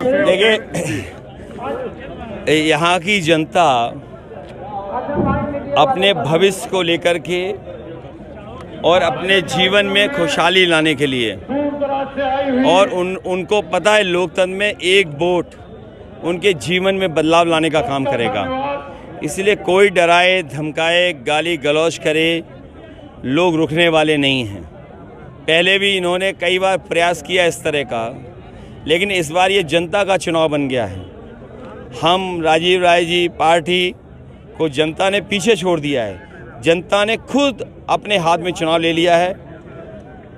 देखिए, यहाँ की जनता अपने भविष्य को लेकर के और अपने जीवन में खुशहाली लाने के लिए और उनको पता है लोकतंत्र में एक वोट उनके जीवन में बदलाव लाने का काम करेगा। इसलिए कोई डराए धमकाए गाली गलौज करे, लोग रुकने वाले नहीं हैं। पहले भी इन्होंने कई बार प्रयास किया इस तरह का, लेकिन इस बार ये जनता का चुनाव बन गया है। हम राजीव राय जी पार्टी को जनता ने पीछे छोड़ दिया है। जनता ने खुद अपने हाथ में चुनाव ले लिया है।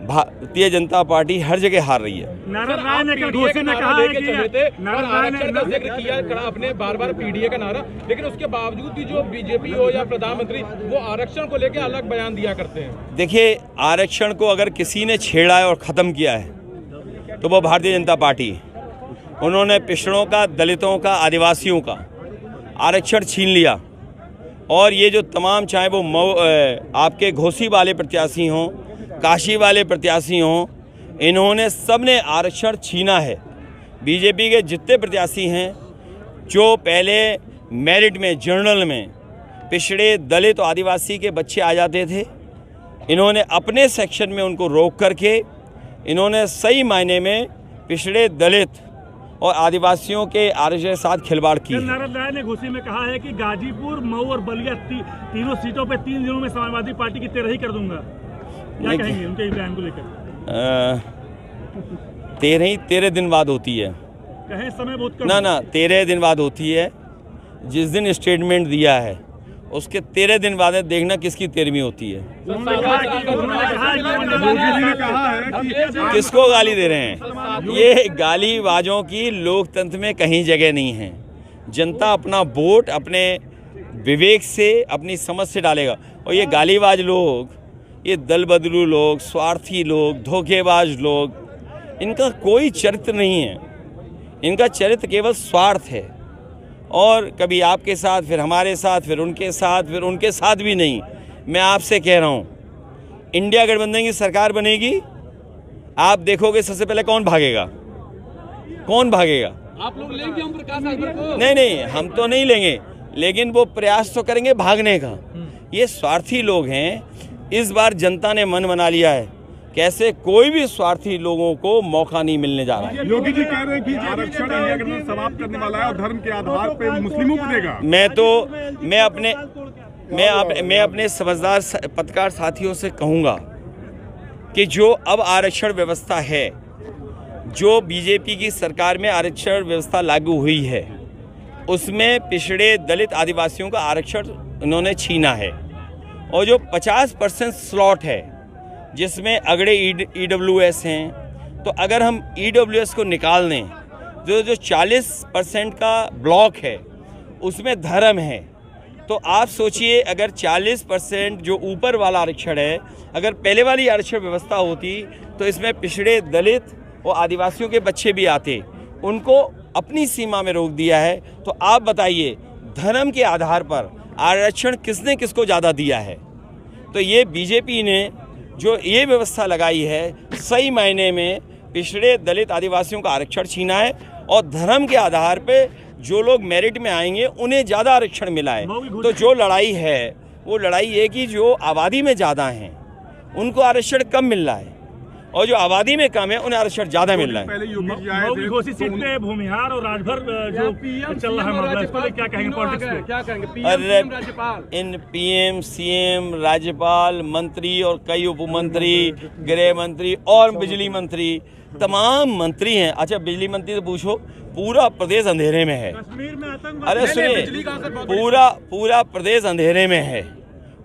भारतीय जनता पार्टी हर जगह हार रही है। नारायण राय ने घोषणा में कहा है कि आरक्षण का जिक्र किया आपने बार-बार पीडीए का नारा, लेकिन उसके बावजूद भी जो बीजेपी हो या प्रधानमंत्री वो आरक्षण को लेकर अलग बयान दिया करते हैं। देखिए, आरक्षण को अगर किसी ने छेड़ा है और ख़त्म किया है तो वो भारतीय जनता पार्टी। उन्होंने पिछड़ों का, दलितों का, आदिवासियों का आरक्षण छीन लिया। और ये जो तमाम, चाहे वो आपके घोसी वाले प्रत्याशी हों, काशी वाले प्रत्याशी हों, इन्होंने सबने आरक्षण छीना है। बीजेपी के जितने प्रत्याशी हैं जो पहले मेरिट में, जनरल में पिछड़े, दलित और आदिवासी के बच्चे आ जाते थे, इन्होंने अपने सेक्शन में उनको रोक करके इन्होंने सही मायने में पिछड़े, दलित और आदिवासियों के आरक्षण के साथ खिलवाड़ की है। नारायण राय ने घोषणा में कहा है कि गाजीपुर, मऊ और बलिया तीनों सीटों पे 3 दिनों में समाजवादी पार्टी की 13 ही कर दूंगा। क्या कहेंगे उनके बयान को लेकर? 13 दिन बाद होती है। कहें समय बहुत कम। ना 13 दिन बाद होती है। जिस दिन स्टेटमेंट दिया है उसके 13 दिन बाद देखना किसकी 13वीं होती है। किसको गाली दे रहे हैं? ये गालीबाजों की लोकतंत्र में कहीं जगह नहीं है। जनता अपना वोट अपने विवेक से, अपनी समझ से डालेगा। और ये गालीबाज लोग, ये दल बदलू लोग, स्वार्थी लोग, धोखेबाज लोग, इनका कोई चरित्र नहीं है। इनका चरित्र केवल स्वार्थ है। और कभी आपके साथ, फिर हमारे साथ, फिर उनके साथ, फिर उनके साथ भी नहीं। मैं आपसे कह रहा हूँ, इंडिया गठबंधन की सरकार बनेगी, आप देखोगे सबसे पहले कौन भागेगा? कौन भागेगा? आप लोग लेंगे हम प्रकाश को? नहीं, हम तो नहीं लेंगे, लेकिन वो प्रयास तो करेंगे भागने का। ये स्वार्थी लोग हैं। इस बार जनता ने मन बना लिया है, कैसे कोई भी स्वार्थी लोगों को मौका नहीं मिलने जा रहा है। योगी जी कह रहे हैं कि आरक्षण इंडिया गठबंधन समाप्त करने वाला है और धर्म के आधार पर मुस्लिमों को देगा। मैं अपने समझदार पत्रकार साथियों से कहूँगा कि जो अब आरक्षण व्यवस्था है, जो बीजेपी की सरकार में आरक्षण व्यवस्था लागू हुई है, उसमें पिछड़े, दलित, आदिवासियों का आरक्षण उन्होंने छीना है। और जो 50% स्लॉट है जिसमें अगड़े EWS हैं, तो अगर हम EWS को निकाल दें, जो 40% का ब्लॉक है उसमें धर्म है, तो आप सोचिए अगर 40% जो ऊपर वाला आरक्षण है, अगर पहले वाली आरक्षण व्यवस्था होती तो इसमें पिछड़े, दलित और आदिवासियों के बच्चे भी आते। उनको अपनी सीमा में रोक दिया है। तो आप बताइए, धर्म के आधार पर आरक्षण किसने किसको ज़्यादा दिया है? तो ये बीजेपी ने जो ये व्यवस्था लगाई है, सही मायने में पिछड़े, दलित, आदिवासियों का आरक्षण छीना है। और धर्म के आधार पे जो लोग मेरिट में आएंगे उन्हें ज़्यादा आरक्षण मिला है। तो जो लड़ाई है वो लड़ाई है कि जो आबादी में ज़्यादा हैं उनको आरक्षण कम मिल रहा है, और जो आबादी में कम है उन्हें आरक्षण ज़्यादा मिल रहा है। घोसी सीट पे भूमिहार और राजभर जो चल रहा है मामला, इस पर क्या कहेंगे? पॉलिटिक्स पे क्या कहेंगे? अरे इन PM, CM, राज्यपाल, मंत्री और कई उपमंत्री, गृह मंत्री और बिजली मंत्री, तमाम मंत्री हैं। अच्छा, बिजली मंत्री से पूछो, पूरा प्रदेश अंधेरे में है। अरे सुनिए, पूरा प्रदेश अंधेरे में है।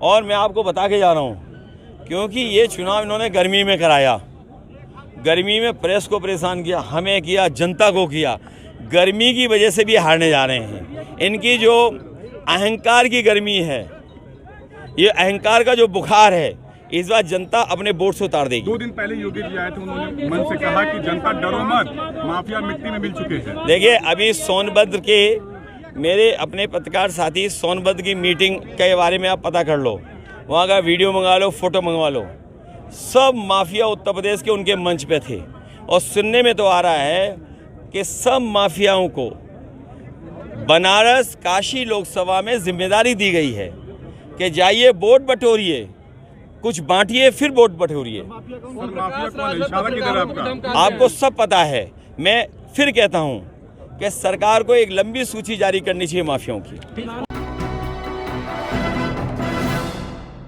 और मैं आपको बता के जा रहा हूँ, क्योंकि ये चुनाव इन्होंने गर्मी में कराया। गर्मी में प्रेस को परेशान किया, हमें किया, जनता को किया। गर्मी की वजह से भी हारने जा रहे हैं। इनकी जो अहंकार की गर्मी है, ये अहंकार का जो बुखार है, इस बार जनता अपने वोट से उतार देगी। 2 दिन पहले योगी जी आए थे, उन्होंने मन से कहा कि जनता डरो मत, माफिया मिट्टी में मिल चुके हैं। देखिए, अभी सोनभद्र के मेरे अपने पत्रकार साथी, सोनभद्र की मीटिंग के बारे में आप पता कर लो, वहाँ का वीडियो मंगा लो, फोटो मंगवा लो। सब माफिया उत्तर प्रदेश के उनके मंच पे थे। और सुनने में तो आ रहा है कि सब माफियाओं को बनारस काशी लोकसभा में जिम्मेदारी दी गई है कि जाइए वोट बटोरिए, कुछ बांटिए, फिर वोट बटोरिए। आपको सब पता है। मैं फिर कहता हूं कि सरकार को एक लंबी सूची जारी करनी चाहिए माफियाओं की।